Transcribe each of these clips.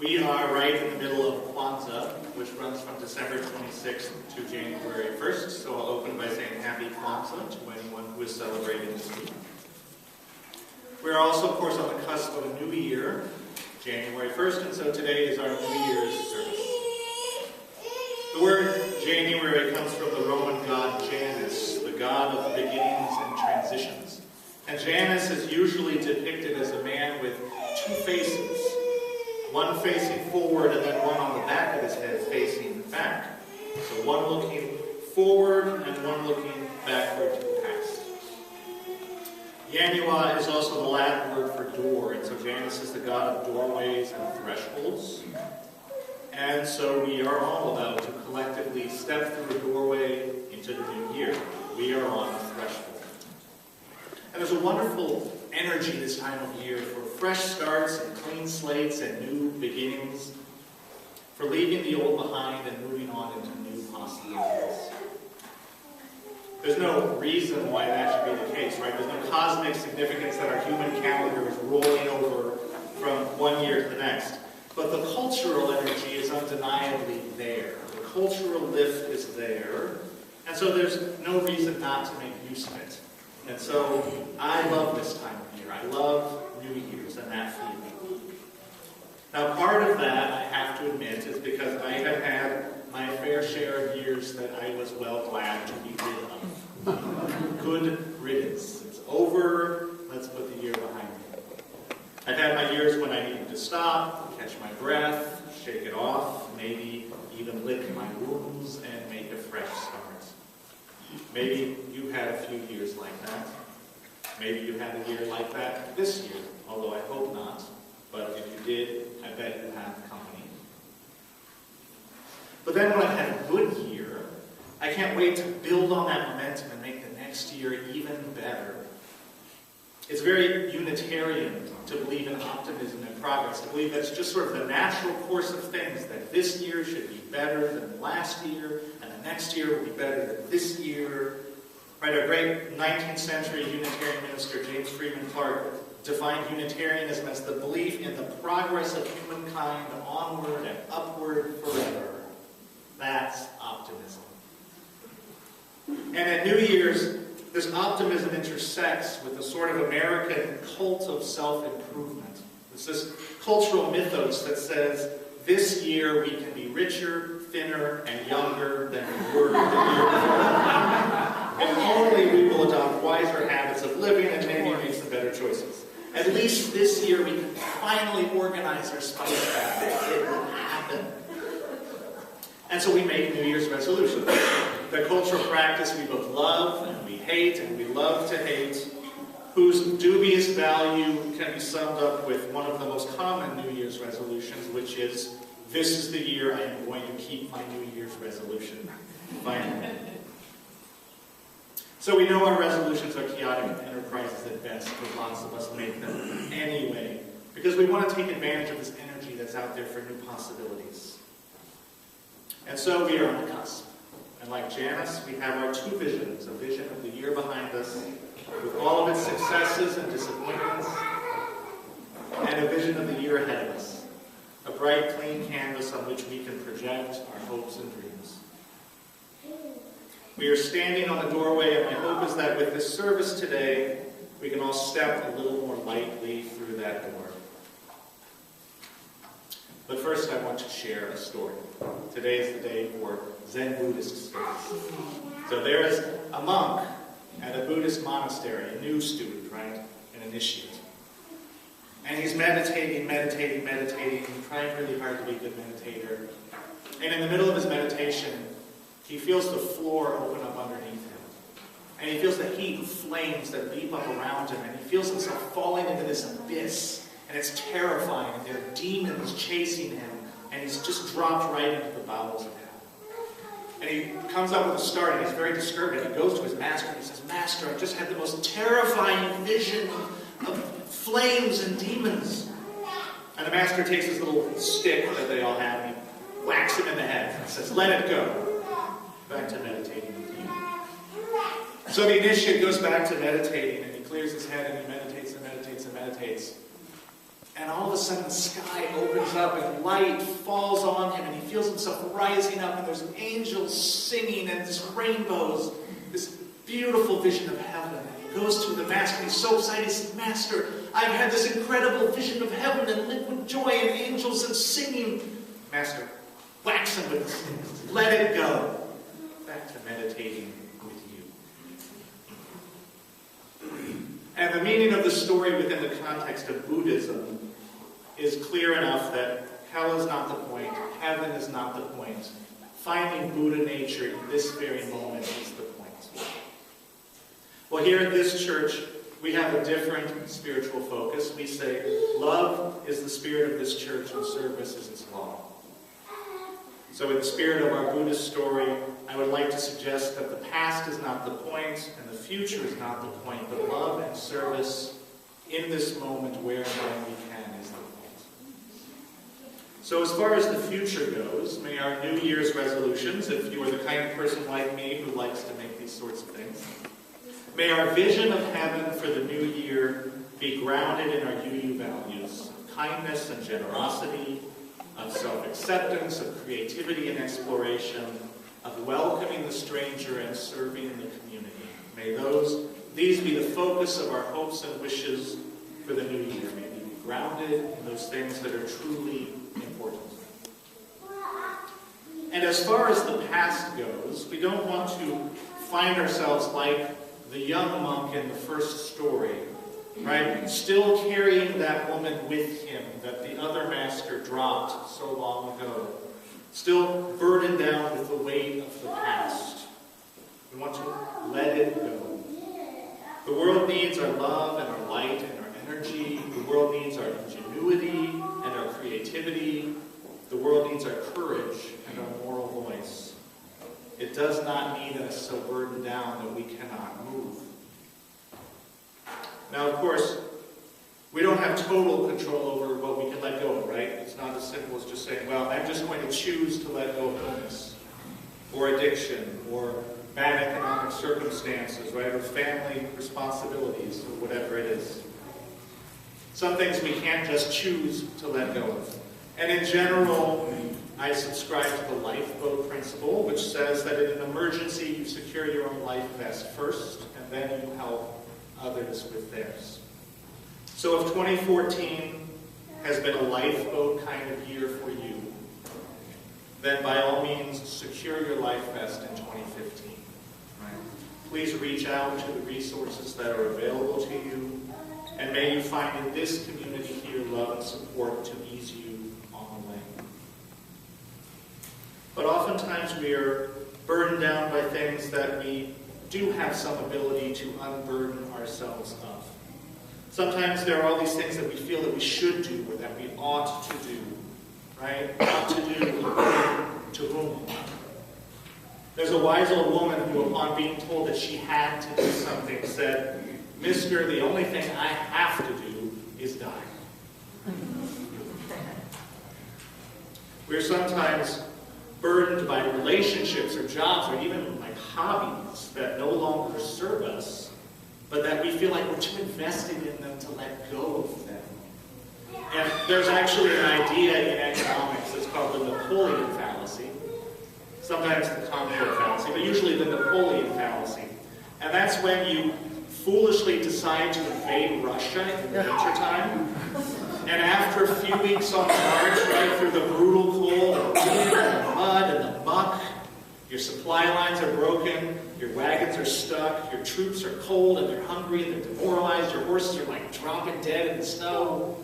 We are right in the middle of Kwanzaa, which runs from December 26th to January 1st. So I'll open by saying Happy Kwanzaa to anyone who is celebrating this week. We're also, of course, on the cusp of a new year, January 1st, and so today is our New Year's service. The word January comes from the Roman god Janus, the god of beginnings and transitions. And Janus is usually depicted as a man with two faces, one facing forward and then one on the back of his head facing back. So one looking forward and one looking backward to the past. Janua is also the Latin word for door, and so Janus is the god of doorways and thresholds. And so we are all about to collectively step through a doorway into the new year. We are on a threshold. And there's a wonderful energy this time of year for fresh starts and clean slates and new beginnings, for leaving the old behind and moving on into new possibilities. There's no reason why that should be the case, right? There's no cosmic significance that our human calendar is rolling over from one year to the next. But the cultural energy is undeniably there. The cultural lift is there. And so there's no reason not to make use of it. And so I love this time of year. I love New Year's and that feeling. Now part of that, I have to admit, is because I have had my fair share of years that I was well glad to be rid of. Good riddance. It's over. Let's put the year behind me. I've had my years when I needed to stop, catch my breath, shake it off, maybe even lick my wounds and make a fresh start. Maybe you had a few years like that. Maybe you had a year like that this year, although I hope not. But if you did, I bet you have company. But then when I've had a good year, I can't wait to build on that momentum and make the next year even better. It's very Unitarian to believe in optimism and progress, to believe that's just sort of the natural course of things, that this year should be better than last year, and the next year will be better than this year. Right, our great 19th century Unitarian minister, James Freeman Clarke, defined Unitarianism as the belief in the progress of humankind onward and upward forever. That's optimism. And at New Year's, this optimism intersects with the sort of American cult of self-improvement. It's this cultural mythos that says, this year we can be richer, thinner, and younger than we were the year before. And only we will adopt wiser habits of living and maybe make some better choices. At least this year we can finally organize our spice back. It will happen. And so we make New Year's resolutions. The cultural practice we both love and we hate and we love to hate, whose dubious value can be summed up with one of the most common New Year's resolutions, which is, this is the year I am going to keep my New Year's resolution. Finally. So we know our resolutions are chaotic enterprises at best, but lots of us make them anyway, because we want to take advantage of this energy that's out there for new possibilities. And so we are on the cusp. And like Janus, we have our two visions, a vision of the year behind us, with all of its successes and disappointments, and a vision of the year ahead of us, a bright, clean canvas on which we can project our hopes and dreams. We are standing on the doorway, and my hope is that with this service today, we can all step a little more lightly through that door. But first, I want to share a story. Today is the day for Zen Buddhist stories. So there is a monk at a Buddhist monastery, a new student, right? An initiate. And he's meditating, trying really hard to be a good meditator. And in the middle of his meditation, he feels the floor open up underneath him. And he feels the heat and flames that leap up around him. And he feels himself falling into this abyss. And it's terrifying. And there are demons chasing him. And he's just dropped right into the bowels of hell. And he comes up with a start, and he's very disturbed. And he goes to his master, and he says, Master, I've just had the most terrifying vision of flames and demons. And the master takes his little stick that they all have, and he whacks him in the head and says, let it go. Back to meditating with you. So the initiate goes back to meditating, and he clears his head, and he meditates and meditates and meditates. And all of a sudden the sky opens up and light falls on him and he feels himself rising up and there's angels singing and there's rainbows, this beautiful vision of heaven. And he goes to the master and he's so excited. He says, "Master, I've had this incredible vision of heaven and liquid joy and angels and singing." Master whacks him with the stick. "Let it go. Back to meditating with you." And the meaning of the story within the context of Buddhism is clear enough that hell is not the point, heaven is not the point. Finding Buddha nature in this very moment is the point. Well, here at this church, we have a different spiritual focus. We say, love is the spirit of this church and service is its law. So in the spirit of our Buddhist story, I would like to suggest that the past is not the point and the future is not the point, but love and service in this moment where and when we can is the point. So as far as the future goes, may our New Year's resolutions, if you are the kind of person like me who likes to make these sorts of things, may our vision of heaven for the new year be grounded in our UU values of kindness and generosity, of self-acceptance, of creativity and exploration, of welcoming the stranger and serving the community. May these be the focus of our hopes and wishes for the new year. May we be grounded in those things that are truly important. And as far as the past goes, we don't want to find ourselves like the young monk in the first story, right? Still carrying that woman with him that the other master dropped so long ago. Still burdened down with the weight of the past. We want to let it go. The world needs our love and our light and our energy. The world needs our ingenuity and our creativity. The world needs our courage and our moral voice. It does not need us so burdened down that we cannot move. Now, of course, we don't have total control over what we can let go of, right? It's not as simple as just saying, well, I'm just going to choose to let go of illness, or addiction, or bad economic circumstances, right? Or family responsibilities, or whatever it is. Some things we can't just choose to let go of. And in general, I subscribe to the lifeboat principle, which says that in an emergency, you secure your own life vest first, and then you help others with theirs. So if 2014 has been a lifeboat kind of year for you, then by all means, secure your life vest in 2015. Right? Please reach out to the resources that are available to you, and may you find in this community here love and support to ease you on the way. But oftentimes we are burdened down by things that we do have some ability to unburden ourselves of. Sometimes there are all these things that we feel that we should do or that we ought to do, right? Ought to do to whom? There's a wise old woman who, upon being told that she had to do something, said, "Mister, the only thing I have to do is die." We're sometimes burdened by relationships or jobs or even like hobbies that no longer serve us, but that we feel like we're too invested in them to let go of them. And there's actually an idea in economics that's called the Napoleon fallacy. Sometimes the Condor fallacy, but usually the Napoleon fallacy. And that's when you foolishly decide to invade Russia in the wintertime, and after a few weeks on the march, right through the brutal cold, and the wind, and the mud, and the muck, your supply lines are broken, your wagons are stuck, your troops are cold, and they're hungry, and they're demoralized, your horses are like dropping dead in the snow,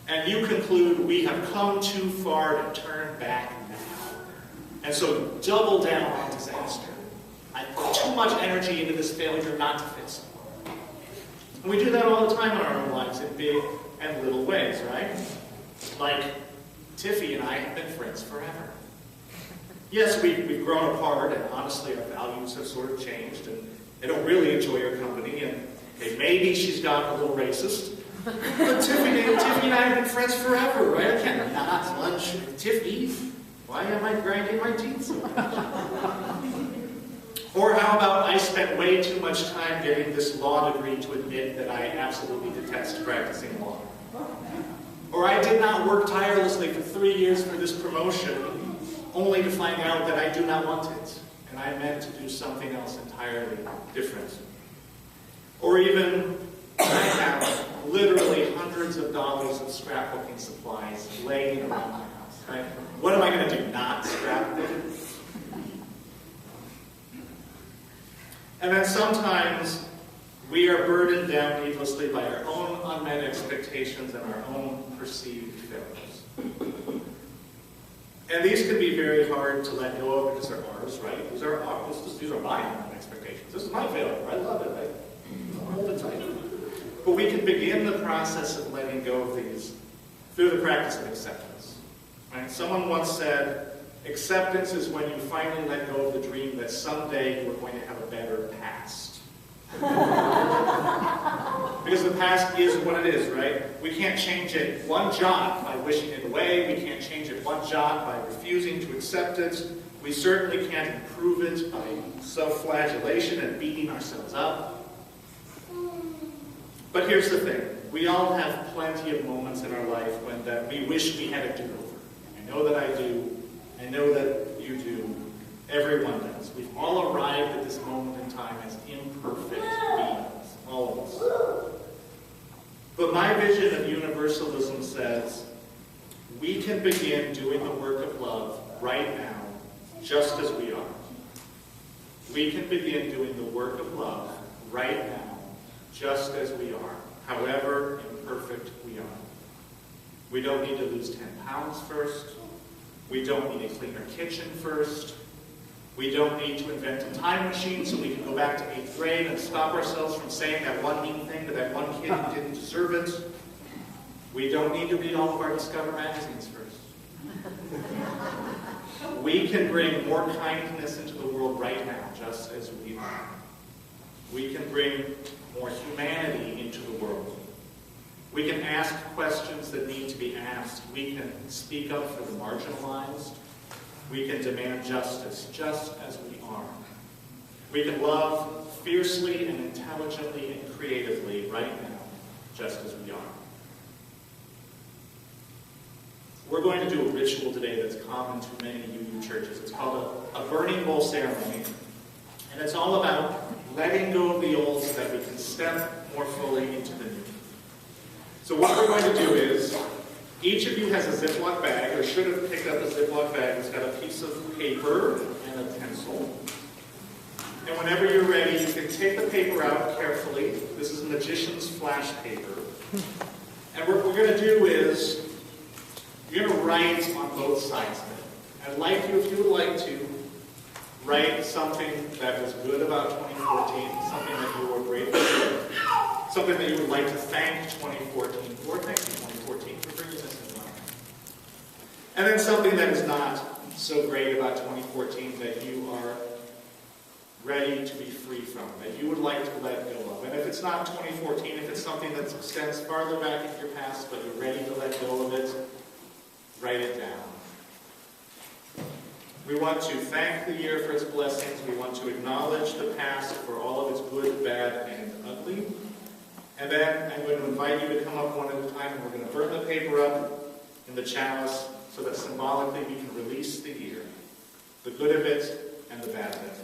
and you conclude, we have come too far to turn back now. And so double down on disaster. I put too much energy into this failure not to fix it. And we do that all the time in our own lives in big and little ways, right? Like, Tiffy and I have been friends forever. Yes, we've grown apart, and honestly our values have sort of changed, and I don't really enjoy her company, and okay, maybe she's gotten a little racist. But Tiffy and I have been friends forever, right? I can't not lunch with Tiffy. Why am I grinding my teeth so much? Or how about I spent way too much time getting this law degree to admit that I absolutely detest practicing law. Or I did not work tirelessly for 3 years for this promotion, only to find out that I do not want it, and I meant to do something else entirely different. Or even, I have literally hundreds of dollars of scrapbooking supplies laying around my house. Right? What am I going to do? Not scrapbook? And then sometimes we are burdened down needlessly by our own unmet expectations and our own perceived failures. And these can be very hard to let go of because they're ours, right? These are my own expectations. This is my failure. I love it. I hold it tight. But we can begin the process of letting go of these through the practice of acceptance. Right? Someone once said, acceptance is when you finally let go of the dream that someday you are going to have a better past. Because the past is what it is, right? We can't change it one jot by wishing it away. We can't change it one jot by refusing to accept it. We certainly can't improve it by self-flagellation and beating ourselves up. But here's the thing. We all have plenty of moments in our life when we wish we had a do-over. I know that I do. I know that you do. Everyone does. We've all arrived at this moment in time as imperfect beings. All of us. But my vision of universalism says we can begin doing the work of love right now, just as we are. We can begin doing the work of love right now, just as we are, however imperfect we are. We don't need to lose 10 pounds first. We don't need a cleaner kitchen first. We don't need to invent a time machine so we can go back to 8th grade and stop ourselves from saying that one mean thing to that one kid who didn't deserve it. We don't need to read all of our Discover magazines first. We can bring more kindness into the world right now, just as we are. We can bring more humanity into the world. We can ask questions that need to be asked. We can speak up for the marginalized. We can demand justice, just as we are. We can love fiercely and intelligently and creatively right now, just as we are. We're going to do a ritual today that's common to many UU churches. It's called a burning bowl ceremony. And it's all about letting go of the old so that we can step more fully into the new. So what we're going to do is, each of you has a Ziploc bag, or should have picked up a Ziploc bag. It's got a piece of paper and a pencil. And whenever you're ready, you can take the paper out carefully. This is a magician's flash paper. And what we're going to do is, you're going to write on both sides of it. I'd like you, if you would like to, write something that was good about 2014, something that you were grateful for, something that you would like to thank 2014 for. Thank you, 2014, for bringing this in life. And then something that is not so great about 2014 that you are ready to be free from, that you would like to let go of. And if it's not 2014, if it's something that extends farther back into your past, but you're ready to let go of it, write it down. We want to thank the year for its blessings. We want to acknowledge the past for all of its good, bad, and ugly. And then I'm going to invite you to come up one at a time, and we're going to burn the paper up in the chalice so that symbolically we can release the year, the good of it and the bad of it.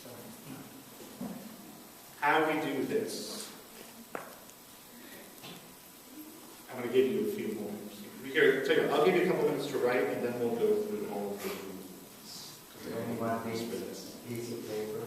So, how we do this, I'm going to give you a few moments. Here, I'll give you a couple minutes to write, and then we'll go through all of the rules. Anyone needs this piece of paper?